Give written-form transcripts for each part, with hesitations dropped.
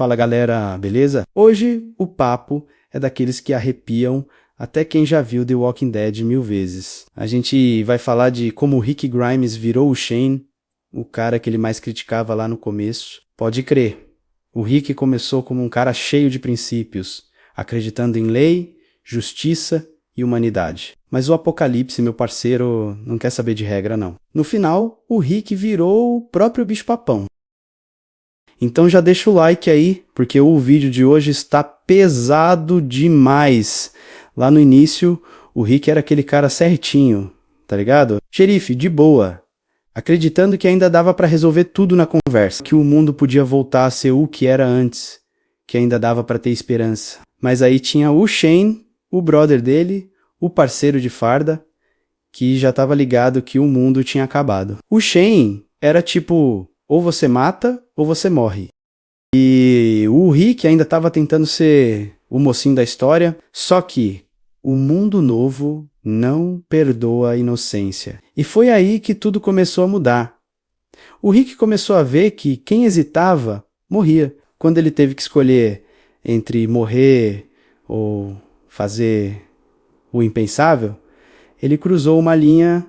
Fala galera, beleza? Hoje o papo é daqueles que arrepiam até quem já viu The Walking Dead 1000 vezes. A gente vai falar de como o Rick Grimes virou o Shane, o cara que ele mais criticava lá no começo. Pode crer, o Rick começou como um cara cheio de princípios, acreditando em lei, justiça e humanidade. Mas o Apocalipse, meu parceiro, não quer saber de regra não. No final, o Rick virou o próprio bicho-papão. Então já deixa o like aí, porque o vídeo de hoje está pesado demais. Lá no início, o Rick era aquele cara certinho, tá ligado? Xerife, de boa, acreditando que ainda dava pra resolver tudo na conversa, que o mundo podia voltar a ser o que era antes, que ainda dava pra ter esperança. Mas aí tinha o Shane, o brother dele, o parceiro de farda, que já tava ligado que o mundo tinha acabado. O Shane era tipo, ou você mata ou você morre. E o Rick ainda estava tentando ser o mocinho da história, só que o mundo novo não perdoa a inocência. E foi aí que tudo começou a mudar. O Rick começou a ver que quem hesitava morria. Quando ele teve que escolher entre morrer ou fazer o impensável, ele cruzou uma linha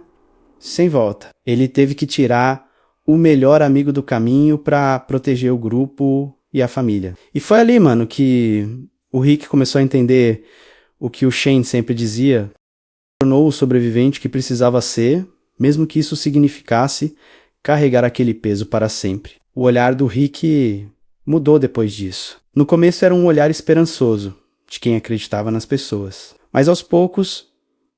sem volta. Ele teve que tirar o melhor amigo do caminho para proteger o grupo e a família. E foi ali, mano, que o Rick começou a entender o que o Shane sempre dizia, tornou o sobrevivente que precisava ser, mesmo que isso significasse carregar aquele peso para sempre. O olhar do Rick mudou depois disso. No começo era um olhar esperançoso, de quem acreditava nas pessoas. Mas aos poucos,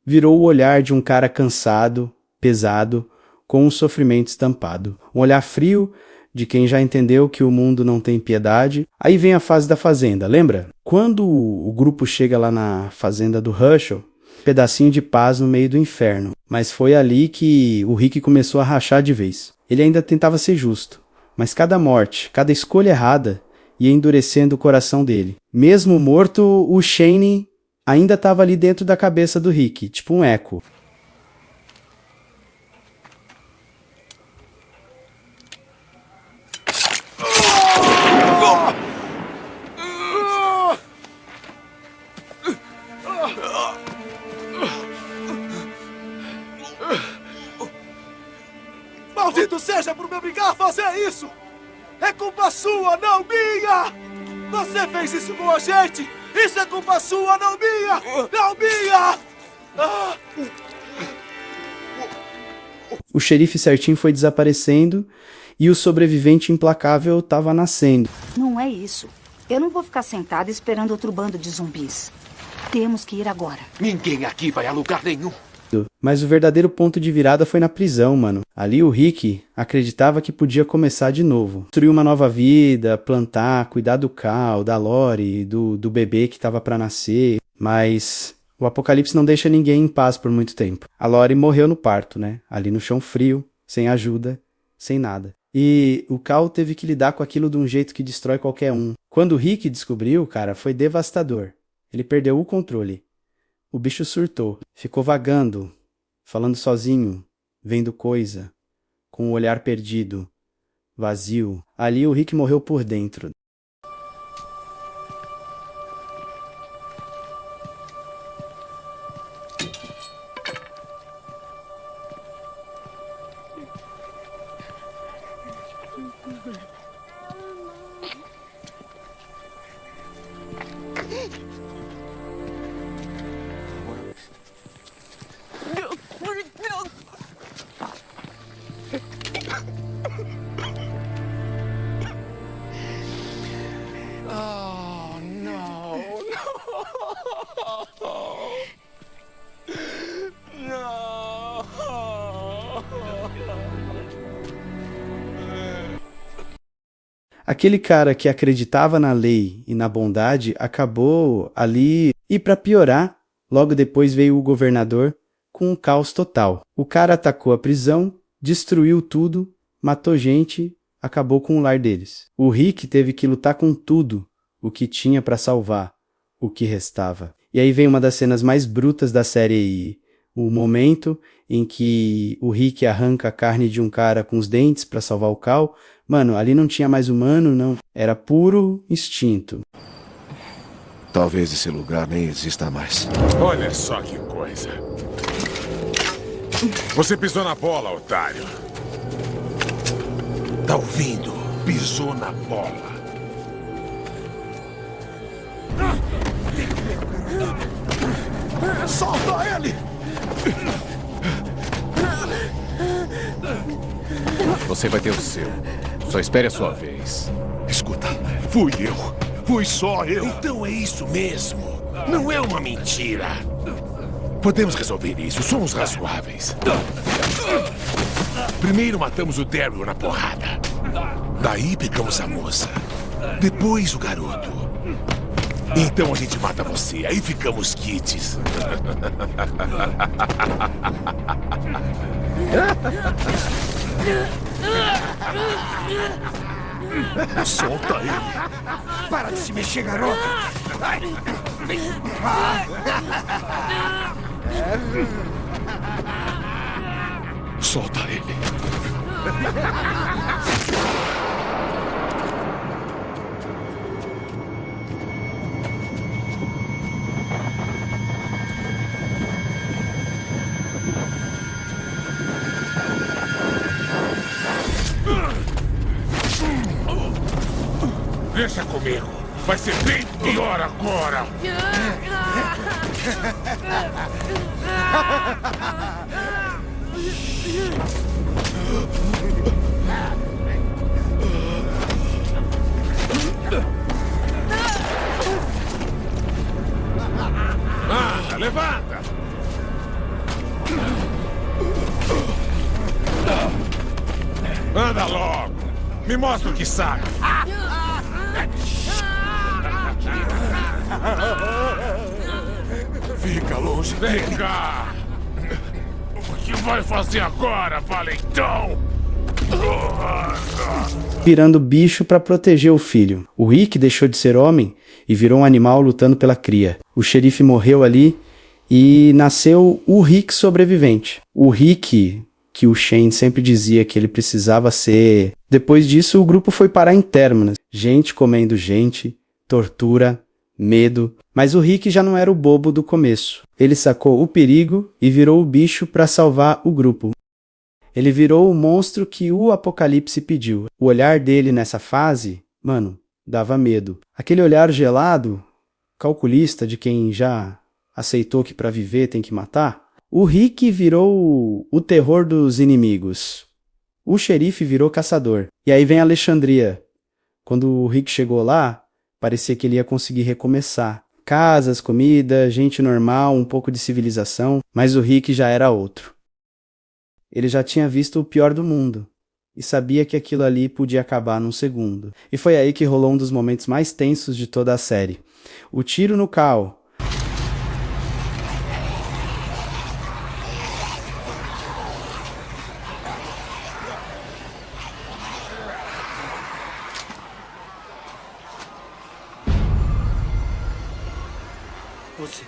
virou o olhar de um cara cansado, pesado, com um sofrimento estampado. Um olhar frio de quem já entendeu que o mundo não tem piedade. Aí vem a fase da fazenda, lembra? Quando o grupo chega lá na fazenda do Hershel, pedacinho de paz no meio do inferno. Mas foi ali que o Rick começou a rachar de vez. Ele ainda tentava ser justo, mas cada morte, cada escolha errada ia endurecendo o coração dele. Mesmo morto, o Shane ainda estava ali dentro da cabeça do Rick, tipo um eco. Maldito seja por me obrigar a fazer isso! É culpa sua, não minha! Você fez isso com a gente! Isso é culpa sua, não minha! Não minha! O xerife certinho foi desaparecendo e o sobrevivente implacável estava nascendo. Não é isso. Eu não vou ficar sentada esperando outro bando de zumbis. Temos que ir agora. Ninguém aqui vai a lugar nenhum. Mas o verdadeiro ponto de virada foi na prisão, mano. Ali o Rick acreditava que podia começar de novo. Construir uma nova vida, plantar, cuidar do Cal, da Lori, do bebê que tava pra nascer. Mas o apocalipse não deixa ninguém em paz por muito tempo. A Lori morreu no parto, né? Ali no chão frio, sem ajuda, sem nada. E o Cal teve que lidar com aquilo de um jeito que destrói qualquer um. Quando o Rick descobriu, cara, foi devastador. Ele perdeu o controle. O bicho surtou, ficou vagando, falando sozinho, vendo coisa, com o olhar perdido, vazio. Ali o Rick morreu por dentro. Oh, não! Não! Aquele cara que acreditava na lei e na bondade acabou ali. E para piorar, logo depois veio o governador com um caos total. O cara atacou a prisão, destruiu tudo, matou gente, acabou com o lar deles. O Rick teve que lutar com tudo o que tinha para salvar o que restava. E aí vem uma das cenas mais brutas da série, o momento em que o Rick arranca a carne de um cara com os dentes para salvar o Cal. Mano, ali não tinha mais humano, não. Era puro instinto. Talvez esse lugar nem exista mais. Olha só que coisa. Você pisou na bola, otário. Tá ouvindo? Pisou na bola. Solta ele! Você vai ter o seu. Só espere a sua vez. Escuta, fui eu. Fui só eu. Então é isso mesmo. Não é uma mentira. Podemos resolver isso. Somos razoáveis. Primeiro matamos o Daryl na porrada. Daí pegamos a moça. Depois o garoto. Então a gente mata você. Aí ficamos quites. Solta ele! Para de se mexer, garota! Solta ele. Deixa comigo. Vai ser bem pior agora. Anda, levanta. Anda logo. Me mostra o que sabe. Fica longe. Vem cá. O que vai fazer agora, valentão? Virando bicho para proteger o filho. O Rick deixou de ser homem e virou um animal lutando pela cria. O xerife morreu ali e nasceu o Rick sobrevivente. O Rick que o Shane sempre dizia que ele precisava ser. Depois disso, o grupo foi parar em Terminus. Gente comendo gente, tortura, medo. Mas o Rick já não era o bobo do começo. Ele sacou o perigo e virou o bicho para salvar o grupo. Ele virou o monstro que o Apocalipse pediu. O olhar dele nessa fase, mano, dava medo. Aquele olhar gelado, calculista de quem já aceitou que para viver tem que matar. O Rick virou o terror dos inimigos. O xerife virou caçador. E aí vem Alexandria. Quando o Rick chegou lá, parecia que ele ia conseguir recomeçar. Casas, comida, gente normal, um pouco de civilização, mas o Rick já era outro. Ele já tinha visto o pior do mundo e sabia que aquilo ali podia acabar num segundo. E foi aí que rolou um dos momentos mais tensos de toda a série. O tiro no Cal. Você.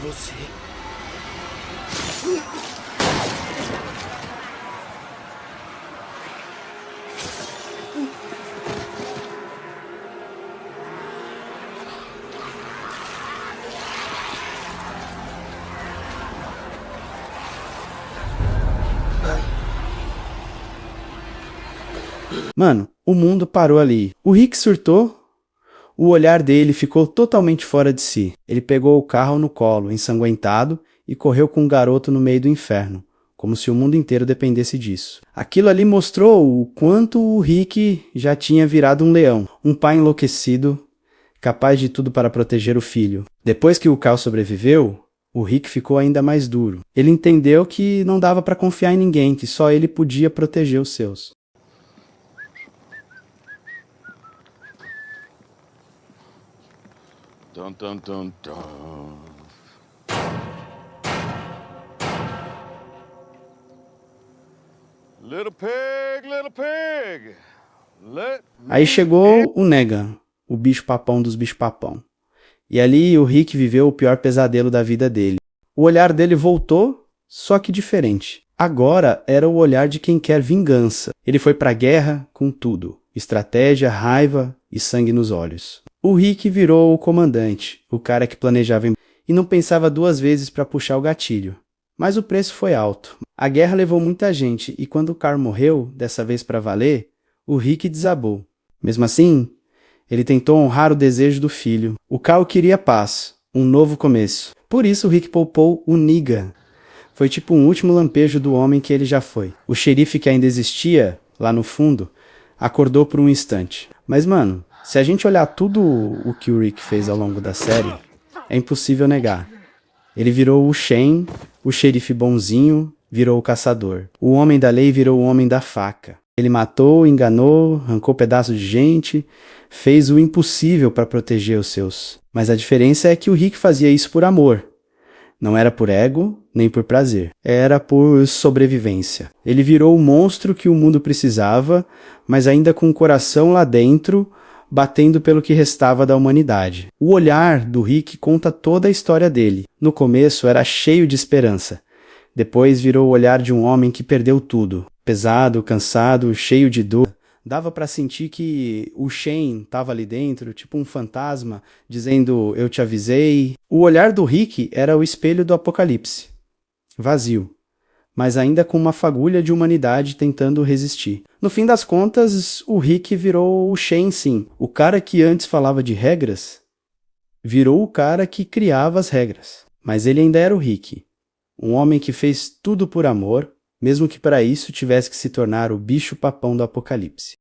Você. Mano, o mundo parou ali. O Rick surtou. O olhar dele ficou totalmente fora de si. Ele pegou o carro no colo, ensanguentado, e correu com o garoto no meio do inferno, como se o mundo inteiro dependesse disso. Aquilo ali mostrou o quanto o Rick já tinha virado um leão, um pai enlouquecido, capaz de tudo para proteger o filho. Depois que o Cal sobreviveu, o Rick ficou ainda mais duro. Ele entendeu que não dava para confiar em ninguém, que só ele podia proteger os seus. Dun, dun, dun, dun. Little pig, little pig. Aí chegou o Negan, o bicho-papão dos bicho-papão. E ali o Rick viveu o pior pesadelo da vida dele. O olhar dele voltou só que diferente. Agora era o olhar de quem quer vingança. Ele foi pra guerra com tudo. Estratégia, raiva e sangue nos olhos. O Rick virou o comandante, o cara que planejava e não pensava duas vezes para puxar o gatilho. Mas o preço foi alto. A guerra levou muita gente e quando o Carl morreu, dessa vez para valer, o Rick desabou. Mesmo assim, ele tentou honrar o desejo do filho. O Carl queria paz, um novo começo. Por isso o Rick poupou o Negan. Foi tipo um último lampejo do homem que ele já foi. O xerife que ainda existia, lá no fundo, acordou por um instante. Mas, mano, se a gente olhar tudo o que o Rick fez ao longo da série, é impossível negar. Ele virou o Shane, o xerife bonzinho, virou o caçador. O homem da lei virou o homem da faca. Ele matou, enganou, arrancou pedaços de gente, fez o impossível para proteger os seus. Mas a diferença é que o Rick fazia isso por amor. Não era por ego, nem por prazer. Era por sobrevivência. Ele virou o monstro que o mundo precisava, mas ainda com o coração lá dentro, batendo pelo que restava da humanidade. O olhar do Rick conta toda a história dele. No começo era cheio de esperança. Depois virou o olhar de um homem que perdeu tudo. Pesado, cansado, cheio de dor. Dava pra sentir que o Shane tava ali dentro, tipo um fantasma, dizendo, eu te avisei. O olhar do Rick era o espelho do apocalipse. Vazio, mas ainda com uma fagulha de humanidade tentando resistir. No fim das contas, o Rick virou o Shane, sim. O cara que antes falava de regras, virou o cara que criava as regras. Mas ele ainda era o Rick. Um homem que fez tudo por amor, mesmo que para isso tivesse que se tornar o bicho-papão do apocalipse.